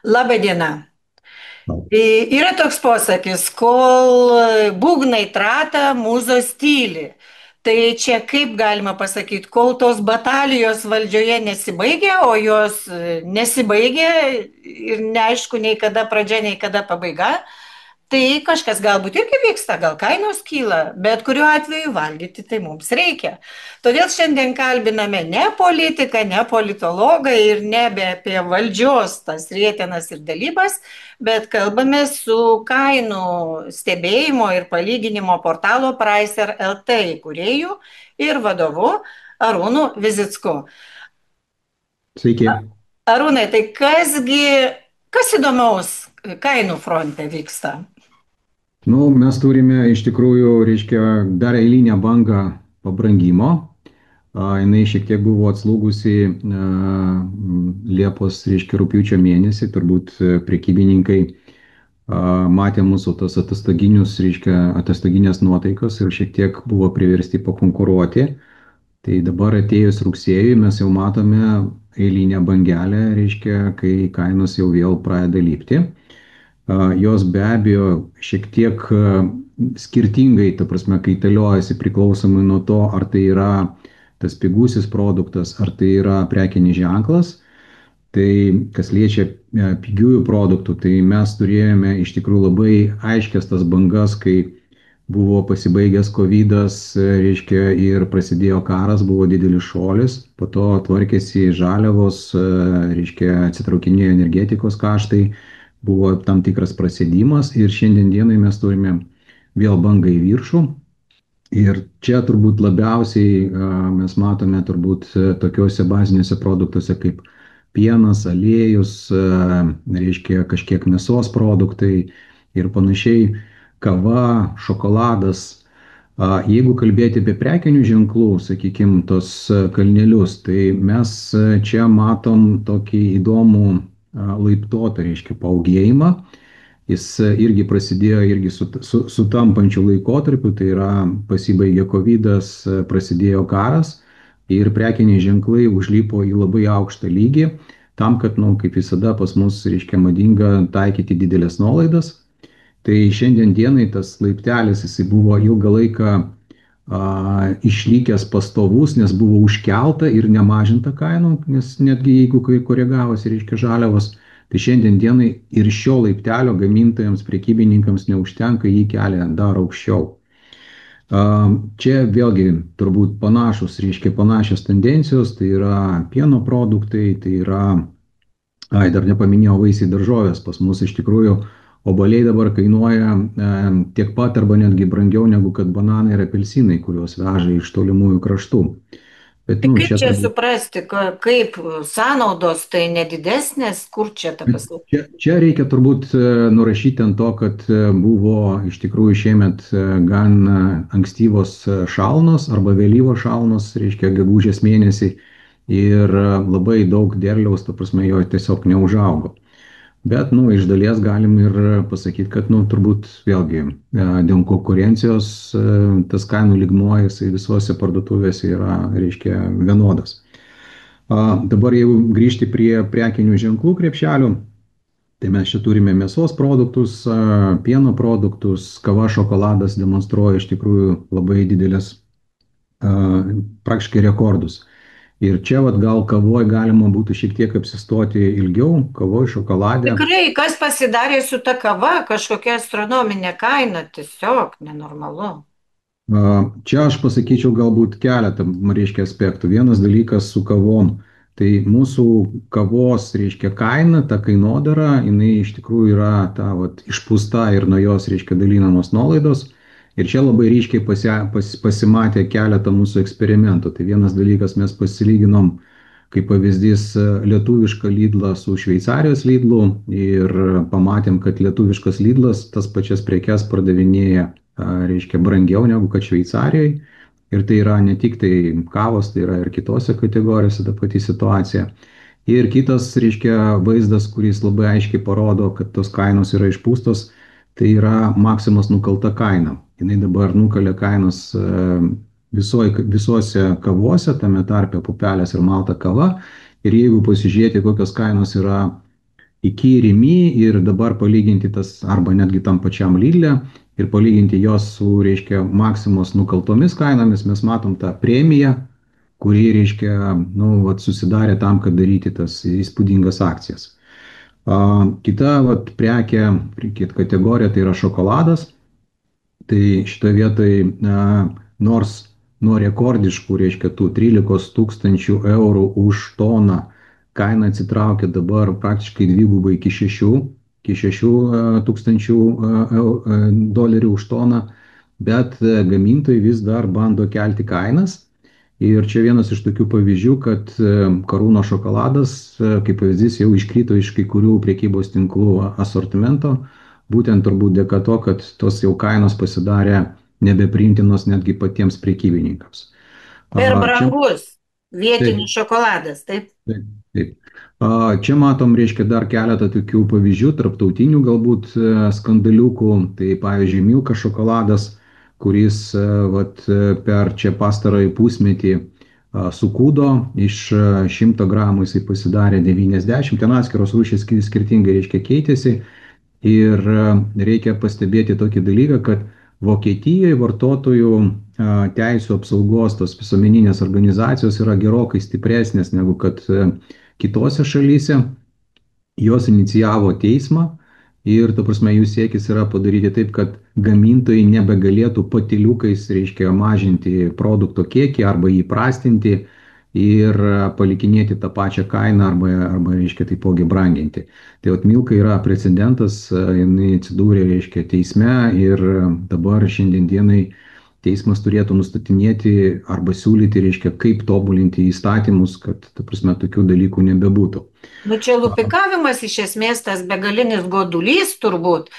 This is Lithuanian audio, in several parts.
Labą dieną. Gal. Yra toks posakis, kol būgnai trata, mūzos tyli. Tai čia kaip galima pasakyti, kol tos batalijos valdžioje nesibaigia, o jos nesibaigia ir neaišku nei kada pradžia, nei kada pabaiga, tai kažkas galbūt irgi vyksta, gal kainos kyla, bet kuriuo atveju valgyti tai mums reikia. Todėl šiandien kalbiname ne politiką, ne politologą ir nebe apie valdžios tas rietenas ir dalybas, bet kalbame su kainų stebėjimo ir palyginimo portalo Pricer LT įkūrėju ir vadovu Arūnu Vizicku. Sveiki. Arūnai, tai kas įdomaus kainų fronte vyksta? Nu, mes turime iš tikrųjų, reiškia, dar eilinę bangą pabrangimo. Jinai šiek tiek buvo atslūgusi Liepos, reiškia, rugpjūčio mėnesį. Turbūt prekybininkai matė mūsų tas atostoginius, reiškia, atostoginės nuotaikas ir šiek tiek buvo priversti pakonkuruoti. Tai dabar atėjus rugsėjui mes jau matome eilinę bangelę, reiškia, kai kainos jau vėl pradeda lipti. Jos be abejo šiek tiek skirtingai, ta prasme, kaitaliojasi priklausomai nuo to, ar tai yra tas pigusis produktas, ar tai yra prekinis ženklas. Tai kas liečia pigiųjų produktų, tai mes turėjome iš tikrųjų labai aiškias tas bangas, kai buvo pasibaigęs covidas, reiškia, ir prasidėjo karas, buvo didelis šuolis, po to tvarkėsi žaliavos, reiškia, atsitraukinėjo energetikos kaštai, buvo tam tikras prasėdimas ir šiandien dienai mes turime vėl bangą į viršų. Ir čia turbūt labiausiai mes matome turbūt tokiuose baziniuose produktuose kaip pienas, aliejus, reiškia kažkiek mėsos produktai ir panašiai, kava, šokoladas. Jeigu kalbėti apie prekinių ženklų, sakykime, tos kalnelius, tai mes čia matom tokį įdomų laiptuotą, reiškia, paaugėjimą. Jis irgi prasidėjo irgi su tampančiu laikotarpiu, tai yra pasibaigė covidas, prasidėjo karas ir prekiniai ženklai užlipo į labai aukštą lygį, tam, kad, nu, kaip visada pas mus, reiškia, madinga taikyti didelės nuolaidas. Tai šiandien dienai tas laiptelis, jisai buvo ilgą laiką išlikęs pastovus, nes buvo užkelta ir nemažinta kainų, nes netgi jeigu koregavosi, reiškia, žaliavos, tai šiandien dienai ir šio laiptelio gamintojams, prekybininkams neužtenka, jį kelia dar aukščiau. Čia vėlgi turbūt panašios tendencijos, tai yra pieno produktai, tai yra, dar nepaminėjau, vaisiai daržovės. Pas mus iš tikrųjų obuoliai dabar kainuoja tiek pat arba netgi brangiau negu kad bananai ir apelsinai, kuriuos veža iš tolimųjų kraštų. Bet, Tai nu, kaip čia čia turbūt suprasti, kaip sąnaudos tai nedidesnės, kur čia ta paslauga? Čia reikia turbūt nurašyti ant to, kad buvo iš tikrųjų šiemet gan ankstyvos šalnos arba vėlyvos šalnos, reiškia gegužės mėnesį ir labai daug derliaus, ta prasme, jo tiesiog neužaugo. Bet, nu, iš dalies galim ir pasakyti, kad, nu, turbūt vėlgi dėl konkurencijos tas kainų lygmuo jisai visuose parduotuvėse yra, reiškia, vienodas. Dabar jeigu grįžti prie prekinių ženklų krepšelių, tai mes čia turime mėsos produktus, pieno produktus, kava, šokoladas demonstruoja iš tikrųjų labai didelės praktiškai rekordus. Ir čia vat, gal kavoj galima būtų šiek tiek apsistoti ilgiau, kavoj, šokolade. Tikrai, kas pasidarė su ta kava, kažkokia astronominė kaina, tiesiog nenormalu. Čia aš pasakyčiau galbūt keletą, reiškia, aspektų. Vienas dalykas su kavom. Tai mūsų kavos, reiškia, kaina, ta kainodara, jinai iš tikrųjų yra ta vat, išpūsta ir nuo jos, reiškia, dalinamos nuolaidos. Ir čia labai ryškiai pasimatė keletą mūsų eksperimentų. Tai vienas dalykas mes pasilyginom, kaip pavyzdys, lietuvišką Lidlą su Šveicarijos Lidlu ir pamatėm, kad lietuviškas Lidlas tas pačias prekes pardavinėja, reiškia, brangiau negu kad Šveicarijoje. Ir tai yra ne tik tai kavos, tai yra ir kitose kategorijose ta pati situacija. Ir kitas, reiškia, vaizdas, kuris labai aiškiai parodo, kad tos kainos yra išpūstos, tai yra Maximos nukalta kaina. Jinai dabar nukalė kainas visuose kavuose, tame tarpe Pupelės ir Malta kava. Ir jeigu pasižiūrėti, kokios kainos yra iki Rimi ir dabar palyginti tas arba netgi tam pačiam Lidle ir palyginti jos su, reiškia, Maksimos nukaltomis kainomis, mes matom tą premiją, kuri, reiškia, nu, vat, susidarė tam, kad daryti tas įspūdingas akcijas. Kita vat, prekė, kita kategorija tai yra šokoladas. Tai šitoje vietoje, nors nuo rekordiškų, reiškia, tų 13 tūkstančių eurų už toną kaina atsitraukė dabar praktiškai dvigubai iki 6 tūkstančių dolerių už toną, bet gamintojai vis dar bando kelti kainas. Ir čia vienas iš tokių pavyzdžių, kad Karūno šokoladas, kaip pavyzdys, jau iškrito iš kai kurių priekybos tinklų asortimento, būtent turbūt dėka to, kad tos jau kainos pasidarė nebepriimtinos netgi patiems priekybininkams. Per Čia, brangus taip, vietinis šokoladas, taip? taip, taip. Čia matom, reiškia, dar keletą tokių pavyzdžių, tarptautinių galbūt skandaliukų. Tai pavyzdžiui, Milka šokoladas, kuris vat, per čia pastarąjį pusmetį sukūdo, iš 100 gramų jisai pasidarė 90, ten atskiros rūšys skirtingai, reiškia, keitėsi. Ir reikia pastebėti tokį dalyką, kad Vokietijoje vartotojų teisų apsaugos tos visuomeninės organizacijos yra gerokai stipresnės negu kad kitose šalyse. Jos inicijavo teismą ir, ta prasme, jų siekis yra padaryti taip, kad gamintojai nebegalėtų patyliukais, reiškia, mažinti produkto kiekį arba jį prastinti ir palikinėti tą pačią kainą arba reiškia, taipogi branginti. Tai vat Milka yra precedentas, jinai atsidūrė, reiškia, teisme ir dabar šiandien dienai teismas turėtų nustatinėti arba siūlyti, reiškia, kaip tobulinti įstatymus, kad, ta prasme, tokių dalykų nebebūtų. Nu čia lupikavimas iš esmės tas begalinis godulys turbūt,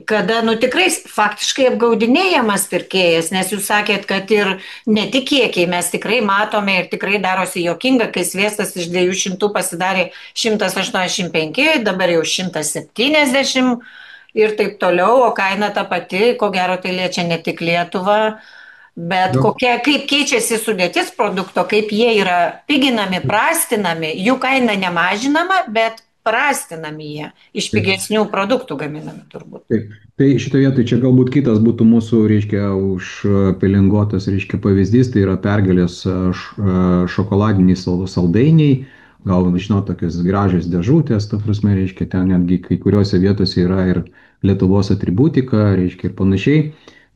kada nu tikrai faktiškai apgaudinėjamas pirkėjas, nes jūs sakėt, kad ir ne tik kiekiai mes tikrai matome ir tikrai darosi juokinga, kai sviestas iš 200 pasidarė 185, dabar jau 170 ir taip toliau, o kaina ta pati, ko gero tai liečia ne tik Lietuvą. Bet Jo. kaip keičiasi sudėtis produkto, kaip jie yra piginami, prastinami, jų kaina nemažinama, bet prastinami jie, iš Taip. pigesnių produktų gaminami turbūt. Taip. Tai šitoje vietoje čia galbūt kitas būtų mūsų, reiškia, užpelingotas, reiškia, pavyzdys, tai yra Pergalės šokoladiniai saldainiai, gal, žinot, tokios gražios dėžutės, ta prasme, reiškia, ten netgi kai kuriuose vietose yra ir Lietuvos atributika, reiškia, ir panašiai.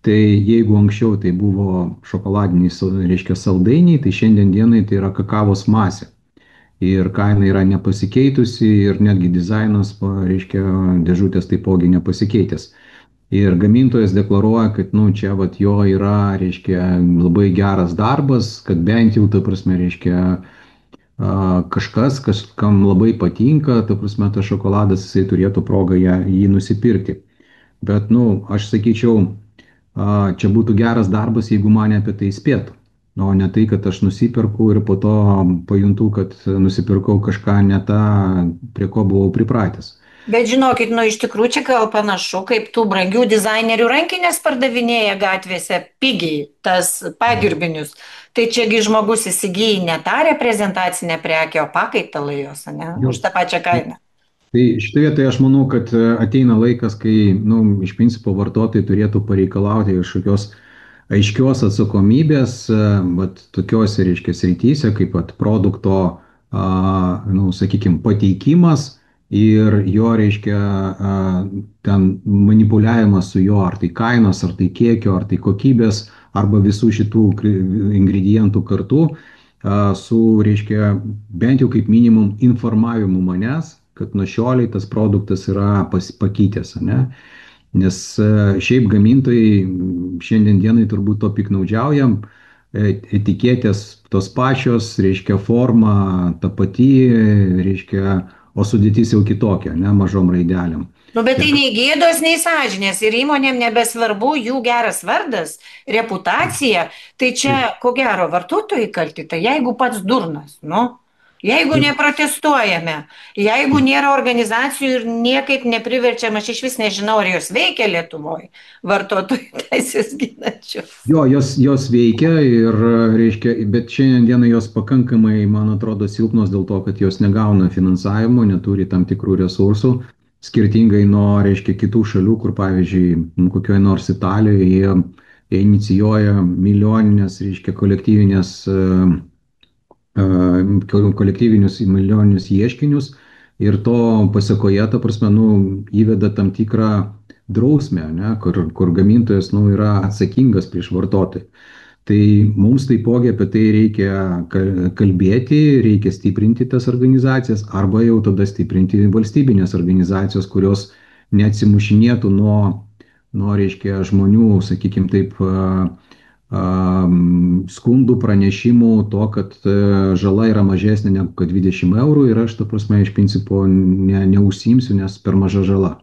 Tai jeigu anksčiau tai buvo šokoladiniai, reiškia, saldainiai, tai šiandien dienai tai yra kakavos masė. Ir kaina yra nepasikeitusi ir netgi dizainas, reiškia, dėžutės taipogi nepasikeitęs. Ir gamintojas deklaruoja, kad, nu, čia vat jo yra, reiškia, labai geras darbas, kad bent jau, ta prasme, reiškia, kažkas, kam labai patinka, ta prasme, tas šokoladas, jisai turėtų progą jį nusipirkti. Bet, nu, aš sakyčiau, čia būtų geras darbas, jeigu mane apie tai įspėtų. O ne tai, kad aš nusiperku ir po to pajuntu, kad nusipirkau kažką ne tą, prie ko buvau pripratęs. Bet žinokit, nu iš tikrųjų čia gal panašu, kaip tų brangių dizainerių rankinės pardavinėja gatvėse pigiai, tas pagirbinius. Tai čiagi žmogus įsigyja ne tą reprezentacinę prekę, o pakaitalą jos, ne, Jo. už tą pačią kainą. Tai šitoje vietoje aš manau, kad ateina laikas, kai, nu, iš principo vartotojai turėtų pareikalauti kažkokios aiškios atsakomybės, vat tokiuose, reiškia, srityse, kaip pat produkto, nu, sakykime, pateikimas ir jo, reiškia, ten manipuliavimas su jo, ar tai kainos, ar tai kiekio, ar tai kokybės, arba visų šitų ingredientų kartu, su, reiškia, bent jau kaip minimum informavimu manęs, kad nuo šioliai tas produktas yra pakytęs, ne? Nes šiaip gamintojai šiandien dienai turbūt to piknaudžiaujam, etiketės tos pačios, reiškia, forma ta pati, reiškia, o sudėtis jau kitokia, ne, mažom raidelėm. Nu, bet tai Ir nei gėdos, nei sąžinės ir įmonėm nebesvarbu jų geras vardas, reputacija. Tai čia, ko gero, vartotojai kalti, tai jeigu pats durnas, nu, Jeigu neprotestuojame, jeigu nėra organizacijų ir niekaip nepriverčiam, aš iš vis nežinau, ar jos veikia Lietuvoje, vartotojų teisės ginančios. Jo, jos veikia ir, reiškia, bet šiandien dienai jos pakankamai, man atrodo, silpnos dėl to, kad jos negauna finansavimo, neturi tam tikrų resursų, skirtingai nuo, reiškia, kitų šalių, kur, pavyzdžiui, kokioje nors Italijoje jie inicijuoja milijoninės, reiškia, kolektyvinius milijoninius ieškinius ir to pasakoje, ta prasme, nu, įveda tam tikrą drausmę, ne, kur gamintojas nu, yra atsakingas prieš vartotoją. Tai mums taipogi apie tai reikia kalbėti, reikia stiprinti tas organizacijas arba jau tada stiprinti valstybinės organizacijos, kurios neatsimušinėtų nuo reiškia, žmonių, sakykime taip, skundų, pranešimų to, kad žala yra mažesnė negu 20 eurų ir aš, ta prasme, iš principo neužsiimsiu, nes per maža žala.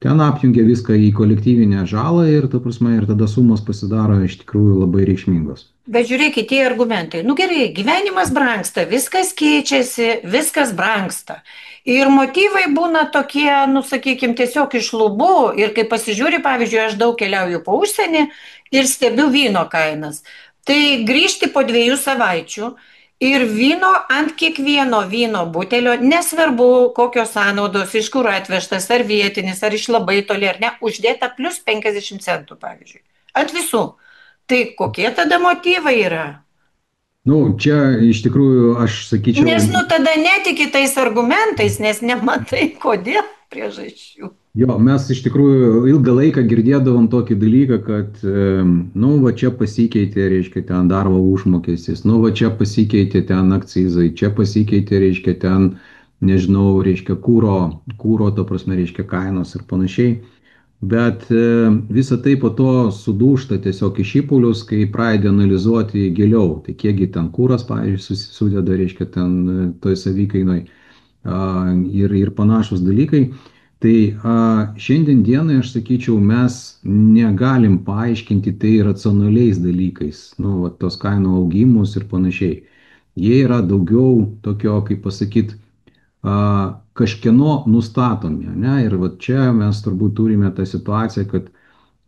Ten apjungia viską į kolektyvinę žalą ir, ta prasme, ir tada sumos pasidaro iš tikrųjų labai reikšmingos. Bet žiūrėkit, tie argumentai. Nu gerai, gyvenimas brangsta, viskas keičiasi, viskas brangsta. Ir motyvai būna tokie, nu sakykime, tiesiog iš lubų. Ir kai pasižiūri, pavyzdžiui, aš daug keliauju po užsienį ir stebiu vyno kainas. Tai grįžti po 2 savaičių ir vyno ant kiekvieno vyno butelio, nesvarbu kokios sąnaudos, iš kur atvežtas, ar vietinis, ar iš labai toli, ar ne, uždėta plus 50 centų, pavyzdžiui. Ant visų. Tai kokie tada motyvai yra? Nu, čia iš tikrųjų aš sakyčiau. Nes nu tada netiki tais argumentais, nes nematai kodėl priežasčių. Jo, mes iš tikrųjų ilgą laiką girdėdavom tokį dalyką, kad, nu, va čia pasikeitė, reiškia, ten darbo užmokestis, nu, va čia pasikeitė ten akcizai, čia pasikeitė, reiškia, ten, nežinau, reiškia, kūro, ta prasme, reiškia, kainos ir panašiai. Bet visa tai po to sudūšta tiesiog į šipulius, kai pradedi analizuoti giliau. Tai kiekgi ten kūras, pavyzdžiui, sudeda, reiškia, ten toj savikainoj ir panašus dalykai. Tai šiandien dienai, aš sakyčiau, mes negalim paaiškinti tai racionaliais dalykais, nu, va, tos kainų augimus ir panašiai. Jie yra daugiau tokio, kaip pasakyti, kažkieno nustatomi. Ne? Ir va čia mes turbūt turime tą situaciją, kad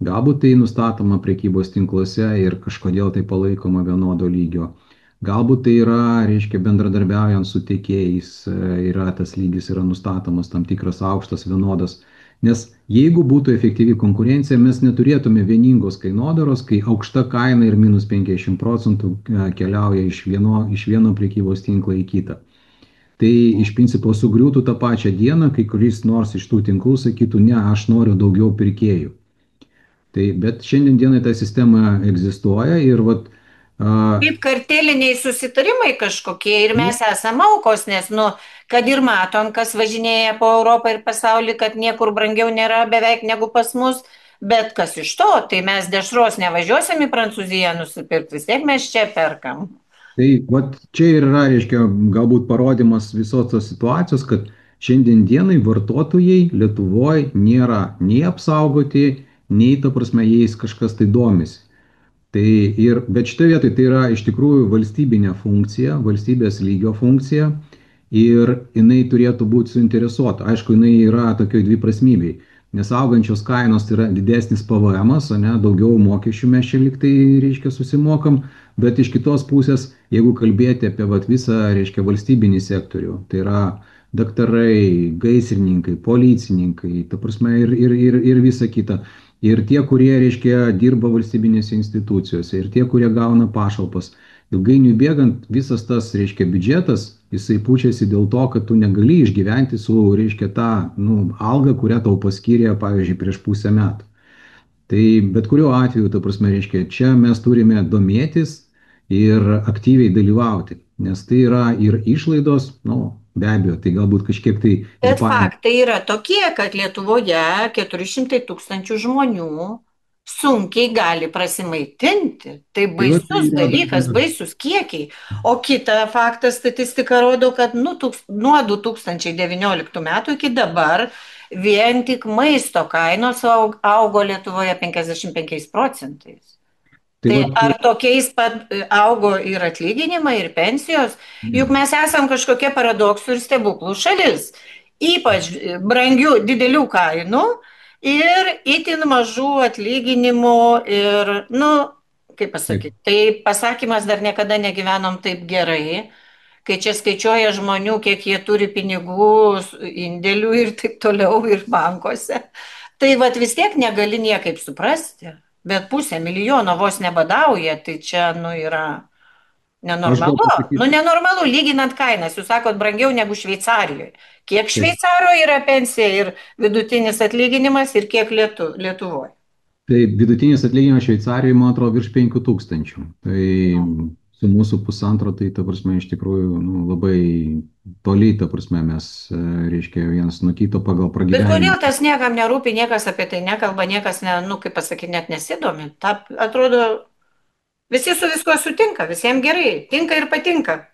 galbūt tai nustatoma prekybos tinkluose ir kažkodėl tai palaikoma vienodo lygio. Galbūt tai yra, reiškia, bendradarbiaujant su tiekėjais, yra tas lygis yra nustatomas tam tikras aukštas, vienodas. Nes jeigu būtų efektyvi konkurencija, mes neturėtume vieningos kainodaros, kai aukšta kaina ir minus 50% keliauja iš vieno prekybos tinklo į kitą. Tai iš principo sugriūtų tą pačią dieną, kai kuris nors iš tų tinklų sakytų, ne, aš noriu daugiau pirkėjų. Tai, bet šiandien dienai ta sistema egzistuoja ir vat, Kaip karteliniai susitarimai kažkokie ir mes esame aukos, nes, nu, kad ir matom, kas važinėja po Europą ir pasaulį, kad niekur brangiau nėra beveik negu pas mus, bet kas iš to, tai mes dešros nevažiuosim į Prancūziją nusipirkti, vis tiek mes čia perkam. tai vat, čia ir yra, reiškia, galbūt parodimas visos tos situacijos, kad šiandien dienai vartotojai Lietuvoje nėra nei apsaugoti, nei, ta prasme, jais kažkas tai domisi. Tai bet šitoje vietoje tai yra iš tikrųjų valstybinė funkcija, valstybės lygio funkcija ir jinai turėtų būti suinteresuota. Aišku, jinai yra tokioj dviprasmybėj, nes augančios kainos tai yra didesnis PVM-as, ne, daugiau mokesčių mes čia liktai, reiškia, susimokam, bet iš kitos pusės, jeigu kalbėti apie visą, reiškia, valstybinį sektorių, tai yra daktarai, gaisrininkai, policininkai, ta prasme ir visa kita. Ir tie, kurie, reiškia, dirba valstybinėse institucijose, ir tie, kurie gauna pašalpas. Ilgainiui bėgant, visas tas, reiškia, biudžetas, jisai pučiasi dėl to, kad tu negali išgyventi su, reiškia, tą, nu, algą, kurią tau paskyrė, pavyzdžiui, prieš pusę metų. Tai bet kuriuo atveju, ta prasme, reiškia, čia mes turime domėtis ir aktyviai dalyvauti, nes tai yra ir išlaidos, nu, be abejo, tai galbūt kažkiek tai... Bet faktai yra tokie, kad Lietuvoje 400 000 žmonių sunkiai gali prasimaitinti. Tai baisus dalykas, baisus kiekiai. O kita faktas, statistika rodo, kad nuo 2019 metų iki dabar vien tik maisto kainos augo Lietuvoje 55%. Tai Tai vat, ar tokiais pat augo ir atlyginimai, ir pensijos? Juk ne. mes esam kažkokie paradoksų ir stebuklų šalis. Ypač brangių, didelių kainų ir itin mažų atlyginimų ir, nu, kaip Taip. pasakyti, tai pasakymas dar niekada negyvenom taip gerai, kai čia skaičiuoja žmonių, kiek jie turi pinigų, indėlių ir taip toliau ir bankuose. Tai vat vis tiek negali niekaip suprasti. Bet 500 000 vos nebadauja, tai čia, nu, yra Aš gal nenormalu. Nu, pasakysiu. nenormalu, lyginant kainas. Jūs sakot, brangiau negu Šveicarijoje. Kiek Taip. Šveicarijoje yra pensija ir vidutinis atlyginimas ir kiek Lietuvoje? Tai vidutinis atlyginimas Šveicarijoje, man atrodo, virš 5 000. Tai su mūsų pusantro, tai ta prasme, iš tikrųjų, nu, labai toli, ta prasme, mes, reiškia, vienas nuo kito pagal Bet pragyvenimą. kodėl tas niekam nerūpi, niekas apie tai nekalba, niekas, ne, nu, kaip pasakyti, net nesidomi. Ta, atrodo, visi su viskuo sutinka, visiems gerai, tinka ir patinka.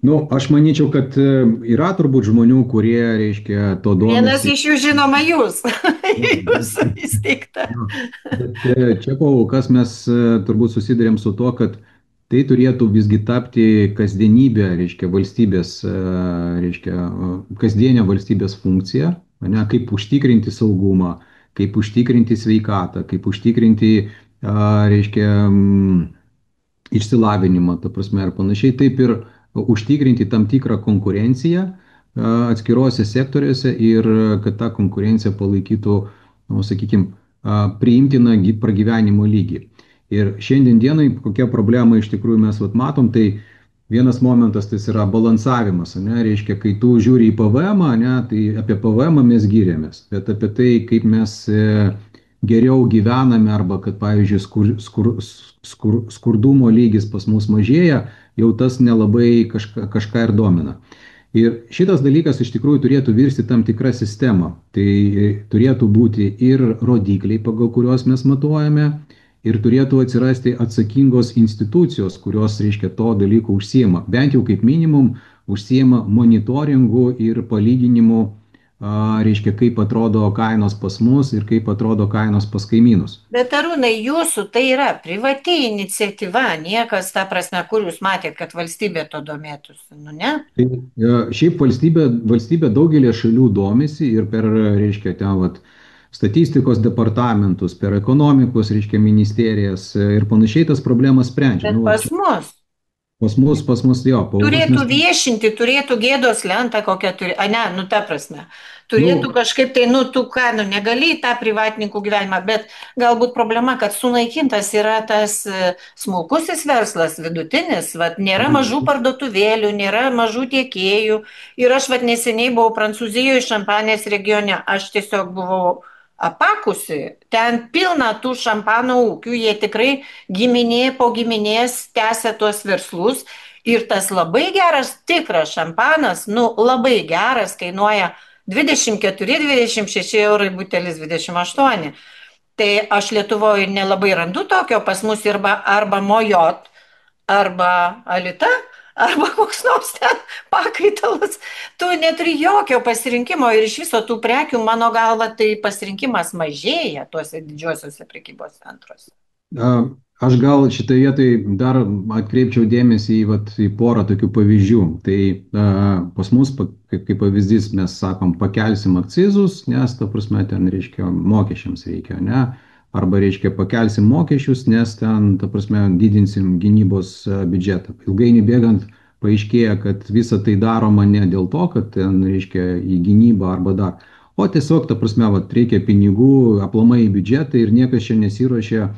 Nu, aš manyčiau, kad yra turbūt žmonių, kurie, reiškia, to Vienas domisi. iš jų žinoma jūs, Jo, jūsų įsteigta. bet čia kol kas mes turbūt susidurėm su tuo, kad tai turėtų visgi tapti kasdienybė, reiškia, valstybės, reiškia, kasdienė valstybės funkcija, ne, kaip užtikrinti saugumą, kaip užtikrinti sveikatą, kaip užtikrinti, reiškia, išsilavinimą, ta prasme, ir panašiai, taip ir užtikrinti tam tikrą konkurenciją atskiruose sektoriuose ir kad ta konkurencija palaikytų, nu, sakykime, priimtiną pragyvenimo lygį. Ir šiandien dienai kokia problema iš tikrųjų mes vat matom, tai vienas momentas tai yra balansavimas, ne, reiškia, kai tu žiūri į PVM, ne, tai apie PVM mes gyrėmės, bet apie tai, kaip mes geriau gyvename arba kad, pavyzdžiui, skurdumo lygis pas mus mažėja, jau tas nelabai kažką ir domina. Ir šitas dalykas iš tikrųjų turėtų virsti tam tikrą sistemą. Tai turėtų būti ir rodikliai, pagal kuriuos mes matuojame, ir turėtų atsirasti atsakingos institucijos, kurios, reiškia, to dalyko užsiema. Bent jau kaip minimum užsiema monitoringu ir palyginimu, reiškia, kaip atrodo kainos pas mus ir kaip atrodo kainos pas kaimynus. Bet Arūnai, jūsų tai yra privati iniciatyva, niekas, ta prasme, kur jūs matėt, kad valstybė to domėtųsi, nu ne? Tai šiaip valstybė daugelį šalių domisi ir per, reiškia, ten vat, statistikos departamentus, per ekonomikos, reiškia, ministerijas ir panašiai tas problemas sprendžia. Bet Nu, vat, pas mus pas mus jo, pas turėtų mes, viešinti, turėtų gėdos lentą kokią turi, a ne, nu ta prasme, turėtų nu, kažkaip tai, nu tu ką, nu negali į tą privatininkų gyvenimą, bet galbūt problema, kad sunaikintas yra tas smulkusis verslas, vidutinis, vat, nėra mažų parduotuvėlių, nėra mažų tiekėjų ir aš vat neseniai buvau Prancūzijoje, Šampanės regione, aš tiesiog buvau apakusi, ten pilna tų šampano ūkių, jie tikrai giminė po giminės tęsia tuos verslus ir tas labai geras, tikras šampanas, nu labai geras, kainuoja 24-26 eurai butelis 28. Tai aš Lietuvoje nelabai randu tokio, pas mus arba Mojot, arba Alita, arba koks nors ten pakaitalas. Tu neturi jokio pasirinkimo ir iš viso tų prekių, mano galva, tai pasirinkimas mažėja tuose didžiuosiuose prekybos centruose. Aš gal šitoje vietoje dar atkreipčiau dėmesį į, vat, į porą tokių pavyzdžių. Tai pas mus, kaip pavyzdys, mes sakom, pakelsim akcizus, nes, ta prasme, ten, reiškia, mokesčiams reikia, ne? Arba, reiškia, pakelsim mokesčius, nes ten, ta prasme, didinsim gynybos biudžetą. Ilgainiui bėgant paaiškėja, kad visa tai daroma ne dėl to, kad ten, reiškia, į gynybą arba dar, o tiesiog, ta prasme, vat, reikia pinigų aplamai į biudžetą ir niekas čia nesiruošia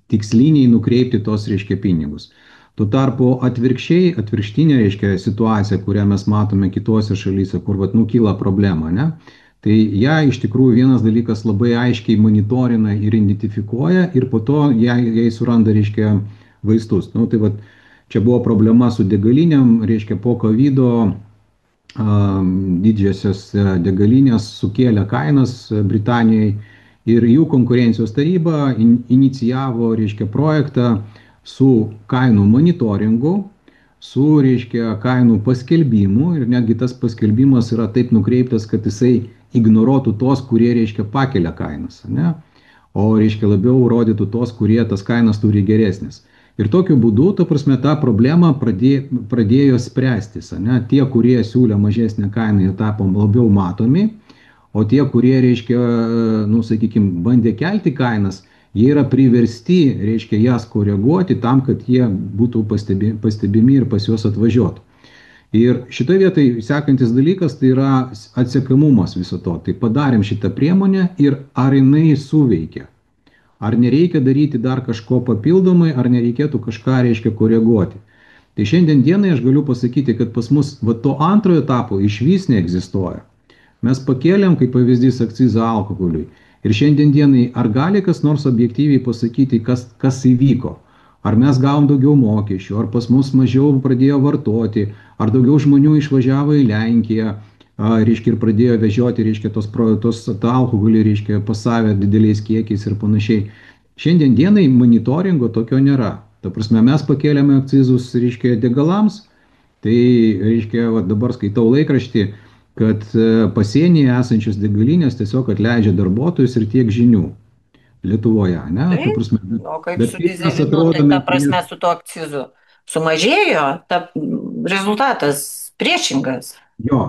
tiksliniai nukreipti tos, reiškia, pinigus. Tuo tarpu atvirkštinė, reiškia, situacija, kurią mes matome kitose šalyse, kur vat, nukyla problema, ne? Tai ją iš tikrųjų vienas dalykas labai aiškiai monitorina ir identifikuoja ir po to jai suranda, reiškia, vaistus. Nu, tai vat, čia buvo problema su degaliniam, reiškia, po COVID didžiosios degalinės sukėlė kainas Britanijoje ir jų konkurencijos taryba inicijavo, reiškia, projektą su kainų monitoringu, su, reiškia, kainų paskelbimu ir netgi tas paskelbimas yra taip nukreiptas, kad jisai ignoruotų tos, kurie, reiškia, pakelia kainas, ne? o reiškia labiau rodytų tos, kurie tas kainas turi geresnis. Ir tokiu būdu, ta prasme, ta problema pradėjo spręstis. Ne? Tie, kurie siūlė mažesnę kainą, jie tapo labiau matomi, o tie, kurie, reiškia, nu, sakykime, bandė kelti kainas, jie yra priversti, reiškia, jas koreguoti tam, kad jie būtų pastebimi ir pas juos atvažiuotų. Ir šitoje vietoje sekantis dalykas tai yra atsekamumas viso to. Tai padarėm šitą priemonę ir ar jinai suveikia. Ar nereikia daryti dar kažko papildomai, ar nereikėtų kažką, reiškia, koreguoti. Tai šiandien dienai aš galiu pasakyti, kad pas mus va, to antrojo etapo išvis neegzistuoja. Mes pakėlėm, kaip pavyzdys, akcizą alkoholiui. Ir šiandien dienai ar gali kas nors objektyviai pasakyti, kas įvyko? Ar mes gavom daugiau mokesčių, ar pas mus mažiau pradėjo vartoti, ar daugiau žmonių išvažiavo į Lenkiją, reiškia, ir pradėjo vežioti, reiškia, tą alkoholį, reiškia, pas save dideliais kiekiais ir panašiai. Šiandien dienai monitoringo tokio nėra. Ta prasme, mes pakėlėme akcizus, reiškia, degalams, tai, reiškia, va, dabar skaitau laikraštį, kad pasienyje esančios degalinės tiesiog atleidžia darbuotojus ir tiek žinių Lietuvoje, ne? Ta Taip, prasme, o kaip bet su kaip mes dyzelinu, tai atrodome ta prasme su tuo akcizu sumažėjo, rezultatas priešingas. Jo,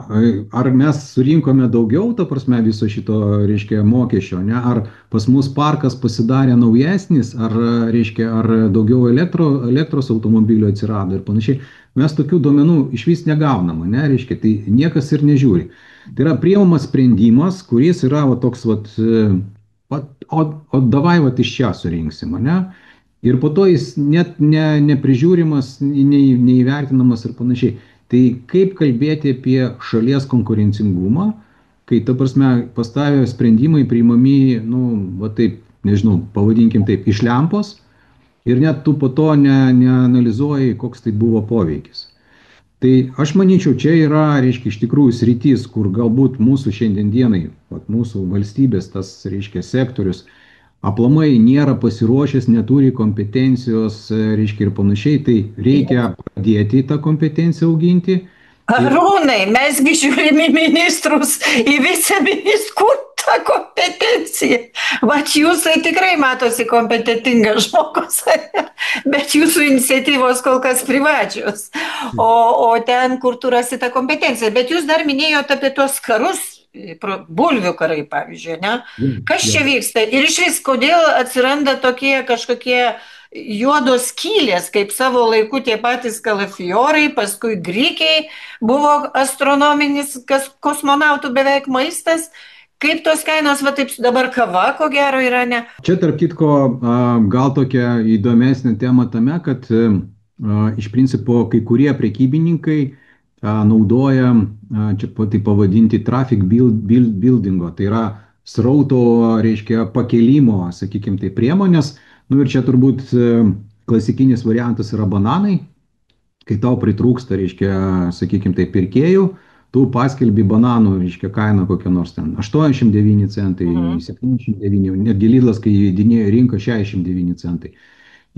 ar mes surinkome daugiau, ta prasme, viso šito, reiškia, mokesčio, ne? Ar pas mus parkas pasidarė naujesnis, ar, reiškia, ar daugiau elektros automobilių atsirado ir panašiai. Mes tokių duomenų iš vis negaunam, ne, reiškia, tai niekas ir nežiūri. Tai yra priimamas sprendimas, kuris yra va, toks, vat, o davai vat, iš čia surinksim, ne? Ir po to jis net neprižiūrimas, neįvertinamas ir panašiai. Tai kaip kalbėti apie šalies konkurencingumą, kai, ta prasme, pastavę sprendimai priimami, nu, va taip, nežinau, pavadinkim taip, iš lempos ir net tu po to neanalizuoji, koks tai buvo poveikis. Tai aš manyčiau, čia yra, reiškia, iš tikrųjų sritis, kur galbūt mūsų šiandien dienai, vat, mūsų valstybės, tas, reiškia, sektorius, aplamai nėra pasiruošęs, neturi kompetencijos, reiškia, ir panašiai, tai reikia pradėti tą kompetenciją auginti. Arūnai, mesgi žiūrim į ministrus, į viceministrus, kur ta kompetencija? Vat jūsai tikrai matosi kompetentingas žmogus, bet jūsų iniciatyvos kol kas privačios, o ten, kur tu rasi tą kompetenciją. Bet jūs dar minėjote apie tos karus, bulvių karai, pavyzdžiui, ne? Kas čia vyksta? Ir iš vis, kodėl atsiranda tokie kažkokie juodos skylės, kaip savo laiku tie patys kalafiorai, paskui grikiai buvo astronominis kosmonautų beveik maistas. Kaip tos kainos, va taip dabar kava, ko gero yra, ne? Čia, tarp kitko, gal tokia įdomesnė tema tame, kad iš principo kai kurie prekybininkai naudoja, čia tai pavadinti traffic buildingo, tai yra srauto, reiškia, pakelimo, sakykime, tai priemonės. Nu ir čia turbūt klasikinis variantas yra bananai, kai tau pritrūksta, reiškia, sakykime, tai pirkėjų, tu paskelbi bananų, reiškia, kainą kokią nors ten 89 centai, 79, netgi Lidlas, kai įvedinėjo rinką, 69 centai.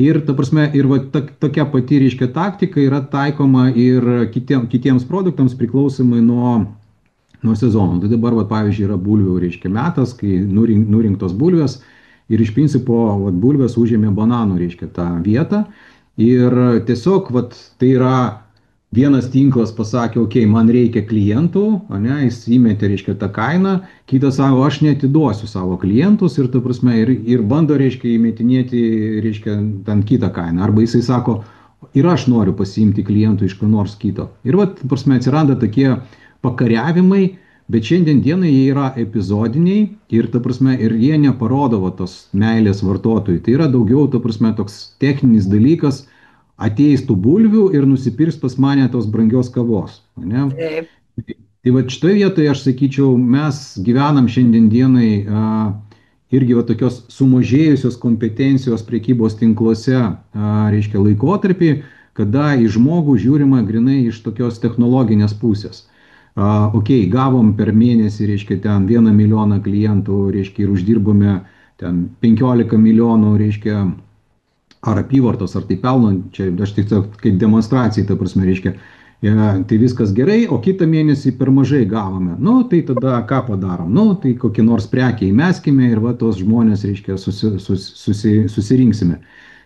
Ir, ta prasme, ir va, tokia pati, reiškia, taktika yra taikoma ir kitiems produktams priklausomai nuo sezono. Tai dabar, va, pavyzdžiui, yra bulvių, reiškia, metas, kai nurinktos bulvės ir iš principo va, bulvės užėmė bananų, reiškia, tą vietą. Ir tiesiog, va, tai yra vienas tinklas pasakė, okei, man reikia klientų, ne, jis įmetė, reiškia, tą kainą, kitas sako, aš neatiduosiu savo klientus ir, ta prasme, ir bando, reiškia, įmetinėti, reiškia, ten kitą kainą. Arba jisai sako, ir aš noriu pasiimti klientų iš ko nors kito. Ir, va, ta prasme, atsiranda tokie pakariavimai, bet šiandien dienai jie yra epizodiniai ir, ta prasme, ir jie neparodo va, tos meilės vartotojui. Tai yra daugiau, ta prasme, toks techninis dalykas, ateis tų bulvių ir nusipirks pas mane tos brangios kavos. Ne? Tai va šitoje vietoje aš sakyčiau, mes gyvenam šiandien dienai irgi va tokios sumažėjusios kompetencijos prekybos tinkluose, reiškia, laikotarpį, kada į žmogų žiūrima grinai iš tokios technologinės pusės. Okei, gavom per mėnesį, reiškia, ten 1 milijoną klientų, reiškia, ir uždirbome ten 15 milijonų, reiškia, ar apyvartos, ar tai pelno, čia aš tik kaip demonstracijai, ta prasme, reiškia, tai viskas gerai, o kitą mėnesį per mažai gavome. Nu, tai tada ką padarom? Nu, tai kokį nors prekį įmeskime ir va tos žmonės, reiškia, susirinksime.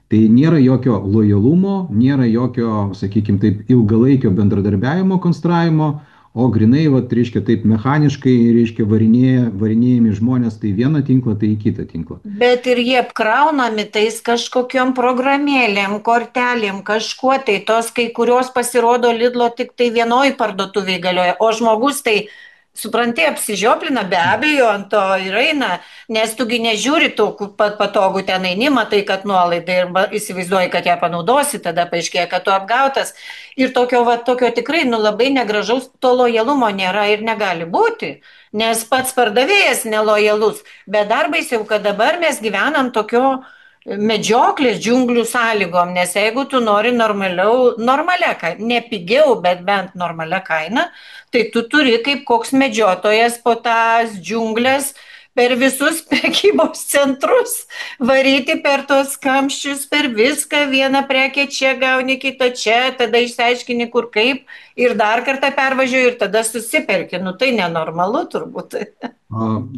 Tai nėra jokio lojalumo, nėra jokio, sakykime, taip ilgalaikio bendradarbiavimo, konstravimo, o grinai, va, reiškia, taip mechaniškai, reiškia, varinėjami žmonės tai vieną tinklą, tai į kitą tinklą. Bet ir jie apkraunami tais kažkokiom programėlėm, kortelėm, kažkuo tai tos kai kurios pasirodo Lidlo tik tai vienoj parduotuviai galioja, o žmogus tai, supranti, apsižioplina, be abejo, ant to ir eina, nes tugi nežiūri tų patogų ten eini, matai, kad nuolaidai ir įsivaizduoji, kad ją panaudosi, tada paaiškėja, kad tu apgautas. Ir tokio tikrai, nu labai negražaus, to lojalumo nėra ir negali būti, nes pats pardavėjas nelojalus. Bet dar baisiau, kad dabar mes gyvenam tokio medžioklės džiunglių sąlygom, nes jeigu tu nori normalia kaina, ne pigiau, bet bent normalia kaina, tai tu turi kaip koks medžiotojas po tas džiunglės per visus prekybos centrus, varyti per tos kamščius, per viską, vieną prekę čia gauni, kitą čia, tada išsiaiškini kur kaip ir dar kartą pervažiuoji ir tada susiperki. Nu tai nenormalu turbūt.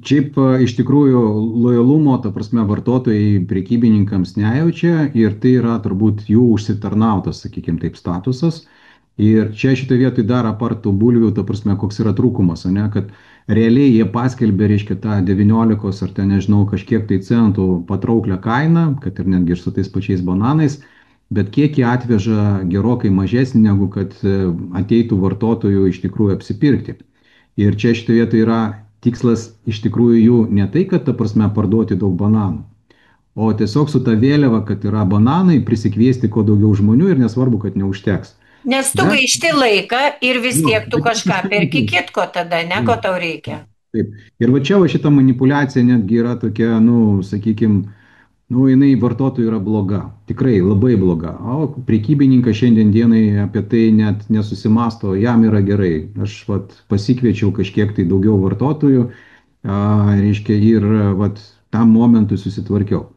Šiaip iš tikrųjų lojalumo, ta prasme, vartotojai prekybininkams nejaučia ir tai yra turbūt jų užsitarnautas, sakykime taip, statusas. Ir čia šitoje vietoje dar apart tų bulvių, ta prasme, koks yra trūkumas, ne, kad realiai jie paskelbė, reiškia, tą 19 ar ten, nežinau, kažkiek tai centų patrauklią kainą, kad ir netgi ir su tais pačiais bananais, bet kiekį atveža gerokai mažesnį, negu kad ateitų vartotojų iš tikrųjų apsipirkti. Ir čia šitoje vietoje yra tikslas iš tikrųjų jų ne tai, kad, ta prasme, parduoti daug bananų, o tiesiog su ta vėliava, kad yra bananai, prisikviesti kuo daugiau žmonių ir nesvarbu, kad neužteks. Nes tu Bet, gaišti laiką ir vis nu, tiek tu bet kažką perki kitko tada, ne, ko tau reikia. taip. Ir va čia va šita manipuliacija netgi yra tokia, nu, sakykime, nu, jinai vartotojų yra bloga. Tikrai labai bloga. O prekybininkas šiandien dienai apie tai net nesusimasto, jam yra gerai. Aš vat, pasikviečiau kažkiek tai daugiau vartotojų, reiškia, ir vat, tam momentui susitvarkiau.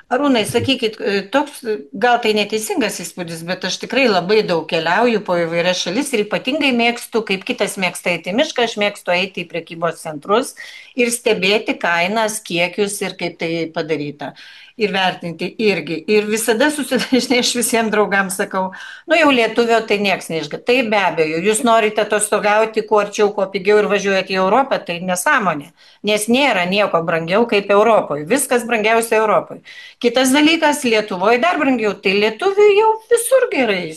Arūnai, sakykit, toks gal tai neteisingas įspūdis, bet aš tikrai labai daug keliauju po įvairias šalis ir ypatingai mėgstu, kaip kitas mėgsta eiti į mišką, aš mėgstu eiti į prekybos centrus ir stebėti kainas, kiekius ir kaip tai padaryta. Ir vertinti irgi. Ir visada susidažnai aš visiems draugams sakau, nu jau lietuvio tai nieks neišga. Tai be abejo, jūs norite atostogauti kuo arčiau, kuo pigiau ir važiuojate į Europą, tai nesąmonė. Nes nėra nieko brangiau kaip Europoje. Viskas brangiausia Europoje. Kitas dalykas, Lietuvoje dar brangiau, tai lietuviui jau visur gerai.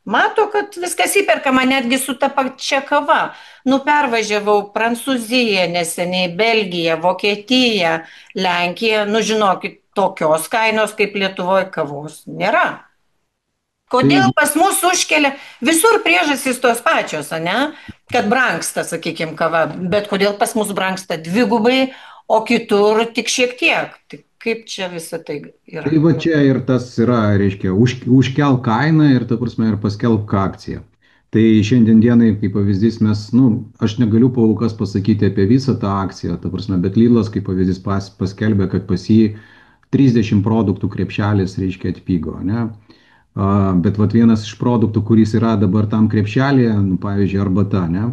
Mato, kad viskas įperkama netgi su ta pačia kava. Nu, pervažiavau Prancūziją neseniai, Belgiją, Vokietiją, Lenkiją. Nu, žinokit, tokios kainos kaip Lietuvoje kavos nėra. Tai Kodėl pas mus užkelia, visur priežastys tos pačios, ne? Kad brangsta, sakykime, kava, bet kodėl pas mus brangsta dvigubai, o kitur tik šiek tiek. Tai kaip čia visą tai yra? Tai va čia ir tas yra, reiškia, užkelk kainą ir, ta prasme, ir paskelbk akciją. Tai šiandien dienai, kaip pavyzdys, mes, nu, aš negaliu kol kas pasakyti apie visą tą akciją, ta prasme, bet Lidlas, kaip pavyzdys, paskelbė, kad pas jį 30 produktų krepšelis, reiškia, atpigo, ne? Bet vat vienas iš produktų, kuris yra dabar tam krepšelėje, nu, pavyzdžiui, arbata, ne?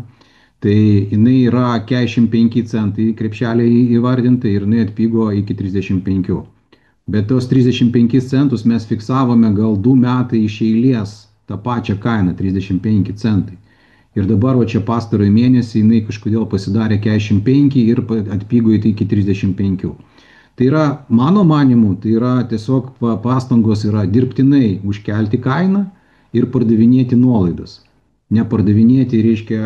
Tai jinai yra 45 centai krepšelė įvardinta ir jinai atpigo iki 35. Bet tos 35 centus mes fiksavome gal 2 metai iš eilės tą pačią kainą, 35 centai. Ir dabar va čia pastarojo mėnesį jinai kažkodėl pasidarė 45 ir atpigo iki 35. Tai yra, mano manimu, tai yra tiesiog pastangos yra dirbtinai užkelti kainą ir pardavinėti nuolaidas. Nepardavinėti, reiškia,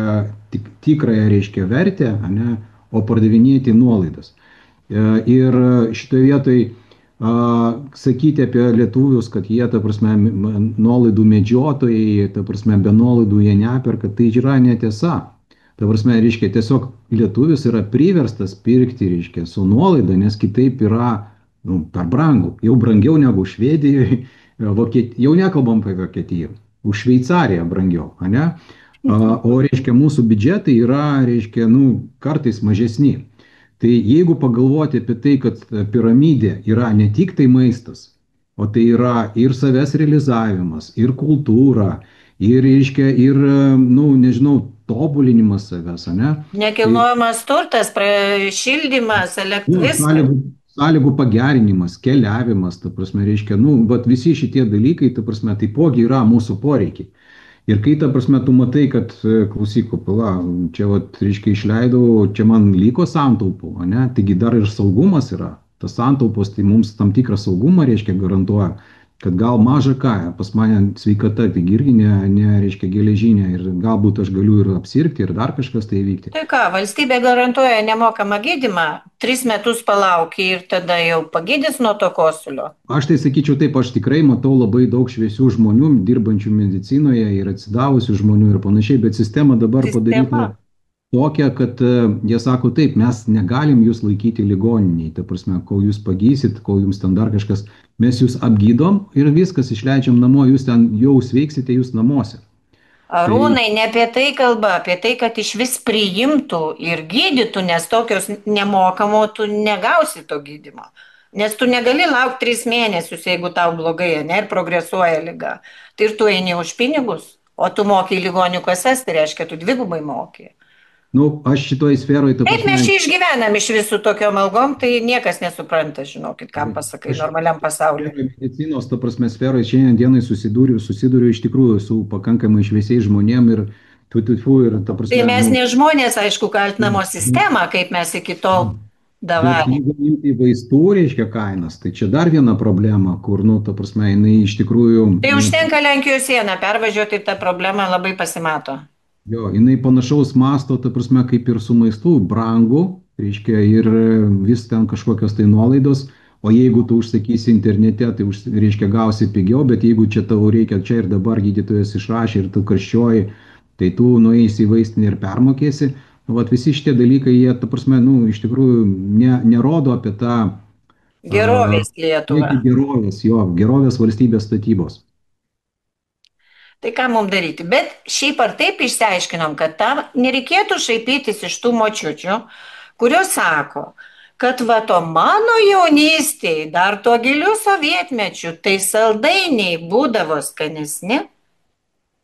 tikrąją, reiškia, vertę, ne, o pardavinėti nuolaidas. Ir šitoje vietoje sakyti apie lietuvius, kad jie, ta prasme, nuolaidų medžiotojai, ta prasme, be nuolaidų jie neperka, tai yra netiesa. Ta prasme, reiškia, tiesiog lietuvis yra priverstas pirkti, reiškia, su nuolaida, nes kitaip yra, nu, per brangu. Jau brangiau negu Švedijoje, jau nekalbam apie Vokietiją, už Šveicariją brangiau, ne? O, reiškia, mūsų biudžetai yra, reiškia, nu, kartais mažesni. Tai jeigu pagalvoti apie tai, kad piramidė yra ne tik tai maistas, o tai yra ir savęs realizavimas, ir kultūra, ir, reiškia, ir, nu, nežinau, tobulinimas savęs, ne? Tai Nekilnojamas turtas, šildymas, nu, viskas. sąlygų pagerinimas, keliavimas, ta prasme, reiškia, nu, bet visi šitie dalykai, ta prasme, taipogi yra mūsų poreikiai. Ir kai, ta prasme, tu matai, kad, klausyk, pala, čia, vat, reiškia, išleidau, čia man liko santaupų, ne, taigi dar ir saugumas yra. Tas santaupos, tai mums tam tikrą saugumą, reiškia, garantuoja, kad gal maža ką, pas mane sveikata, taigi irgi reiškia, geležinė ir galbūt aš galiu ir apsirgti ir dar kažkas tai įvykti. Tai ką, valstybė garantuoja nemokamą gydymą, 3 metus palauki ir tada jau pagydys nuo to kosulio. Aš tai sakyčiau taip, aš tikrai matau labai daug šviesių žmonių, dirbančių medicinoje ir atsidavusių žmonių ir panašiai, bet sistema dabar padaryta Sistema. tokia, kad jie sako taip, mes negalim jūs laikyti ligoniniai, ta prasme, kol jūs pagysit, kol jums ten dar kažkas, mes jūs apgydom ir viskas išleidžiam namo, jūs ten jau sveiksite, jūs namuose. Tai Arūnai, ne apie tai kalba, apie tai, kad iš vis priimtų ir gydytų, nes tokios nemokamo tu negausi to gydymo. Nes tu negali laukti 3 mėnesius, jeigu tau blogai, ne, ir progresuoja lyga. Tai ir tu eini už pinigus, o tu moki į ligonių kasas, tai reiškia, tu dvigubai moki. nu, aš šitoj sferoj, ta Kaip mes prasme, čia išgyvenam iš visų tokiom algom, tai niekas nesupranta, žinokit, kam pasakai aš normaliam pasauliu. medicinos, ta prasme, sferoje šiandien dienai susiduriu iš tikrųjų su pakankamai šviesiais žmonėm ir ir ta Tai prasme, mes nu, ne žmonės, aišku, kaltinamo sistemą, kaip mes iki tol bet davė. jeigu imti vaistų, reiškia, kainas, tai čia dar viena problema, kur, nu, ta prasme, jinai iš tikrųjų, Tai nu, užtenka Lenkijos sieną pervažiuoti ir ta problema labai pasimato. jo, jinai panašaus masto, ta prasme, kaip ir su maistu, brangu, reiškia, ir vis ten kažkokios tai nuolaidos, o jeigu tu užsakysi internete, tai reiškia, gausi pigiau, bet jeigu čia tau reikia čia ir dabar gydytojas išrašė ir tu karščioji, tai tu nueisi į vaistinę ir permokėsi. Nu, vat visi šitie dalykai, jie, ta prasme, nu, iš tikrųjų nerodo apie tą Gerovės Lietuva. siekį gerovės, jo, gerovės valstybės statybos. Tai ką mums daryti? Bet šiaip ar taip išsiaiškinom, kad tam nereikėtų šaipytis iš tų močiučių, kurios sako, kad va to mano jaunystėje, dar tuo giliu sovietmečiu, tai saldainiai būdavo skanesni.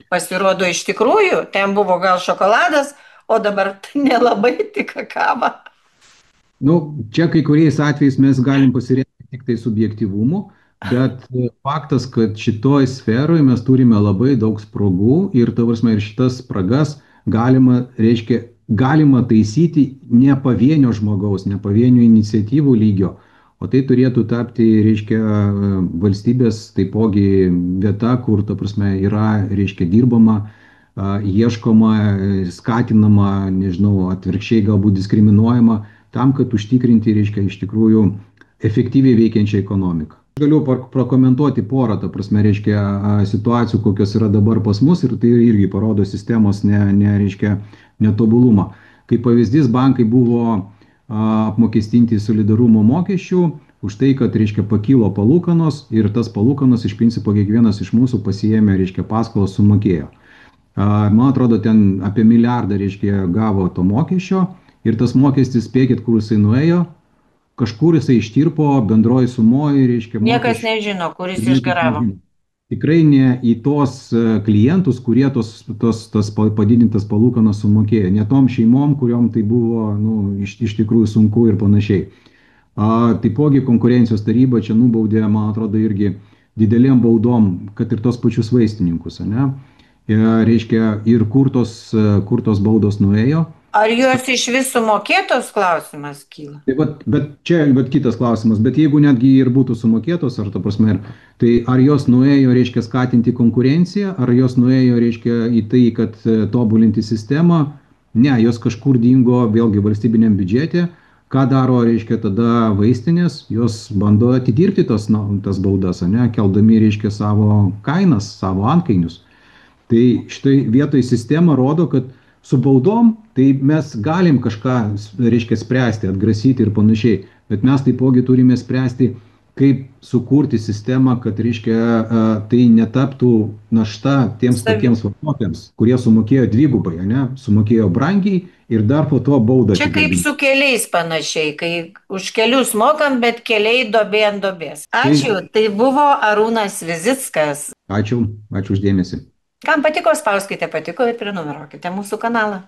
Pasirodo, iš tikrųjų, ten buvo gal šokoladas, o dabar nelabai tik kakava. Nu, čia kai kuriais atvejais mes galim pasiremti tik tai subjektyvumu, bet faktas, kad šitoj sferoje mes turime labai daug spragų ir, ta prasme, ir šitas spragas galima, reiškia, galima taisyti ne pavienio žmogaus, ne pavienio iniciatyvų lygio, o tai turėtų tapti, reiškia, valstybės taipogi vieta, kur, ta prasme, yra, reiškia, dirbama, ieškoma, skatinama, nežinau, atvirkščiai galbūt diskriminuojama tam, kad užtikrinti, reiškia, iš tikrųjų efektyviai veikiančią ekonomiką. Galiu pakomentuoti porą, ta prasme, reiškia, situacijų, kokios yra dabar pas mus ir tai irgi parodo sistemos reiškia, netobulumą. Kaip pavyzdys, bankai buvo apmokestinti solidarumo mokesčių už tai, kad, reiškia, pakilo palūkanos ir tas palūkanos iš principo kiekvienas iš mūsų pasiėmė, reiškia, paskolas sumokėjo. Man atrodo, ten apie milijardą, reiškia, gavo to mokesčio. Ir tas mokestis, spėkit, kur jisai nuėjo, kažkur jisai ištirpo bendroji sumoji, reiškia, Niekas mokesčių. nežino, kuris Ir niekas išgaravo. nežino. Tikrai ne į tos klientus, kurie tas padidintas palūkanas sumokėjo, ne tom šeimom, kuriuom tai buvo, nu, iš tikrųjų sunku ir panašiai. Taipogi konkurencijos taryba čia nubaudė, man atrodo, irgi didelėm baudom, kad ir tos pačius vaistininkus, ne? Reiškia, ir kur tos baudos nuėjo. Ar jos iš visų mokėtos klausimas kyla? Tai bet čia kitas klausimas, bet jeigu netgi ir būtų sumokėtos, ar ta prasme, tai ar jos nuėjo, reiškia, skatinti konkurenciją, ar jos nuėjo, reiškia, į tai, kad tobulinti sistemą, ne, jos kažkur dingo vėlgi valstybiniam biudžete, ką daro, reiškia, tada vaistinės, jos bando atidirbti tas baudas, ne, keldami, reiškia, savo kainas, savo antkainius. Tai štai vietoj sistema rodo, kad su baudom tai mes galim kažką, reiškia, spręsti, atgrasyti ir panašiai, bet mes taipogi turime spręsti, kaip sukurti sistemą, kad, reiškia, tai netaptų našta tiems patiems vartotojams, kurie sumokėjo dvigubai, ne, sumokėjo brangiai ir dar po to baudą. Čia kaip su keliais panašiai, kai už kelius mokam, bet keliai duobė ant duobės. Ačiū, tai buvo Arūnas Vizickas. Ačiū uždėmesi. Kam patiko, spauskite patiko ir prenumeruokite mūsų kanalą.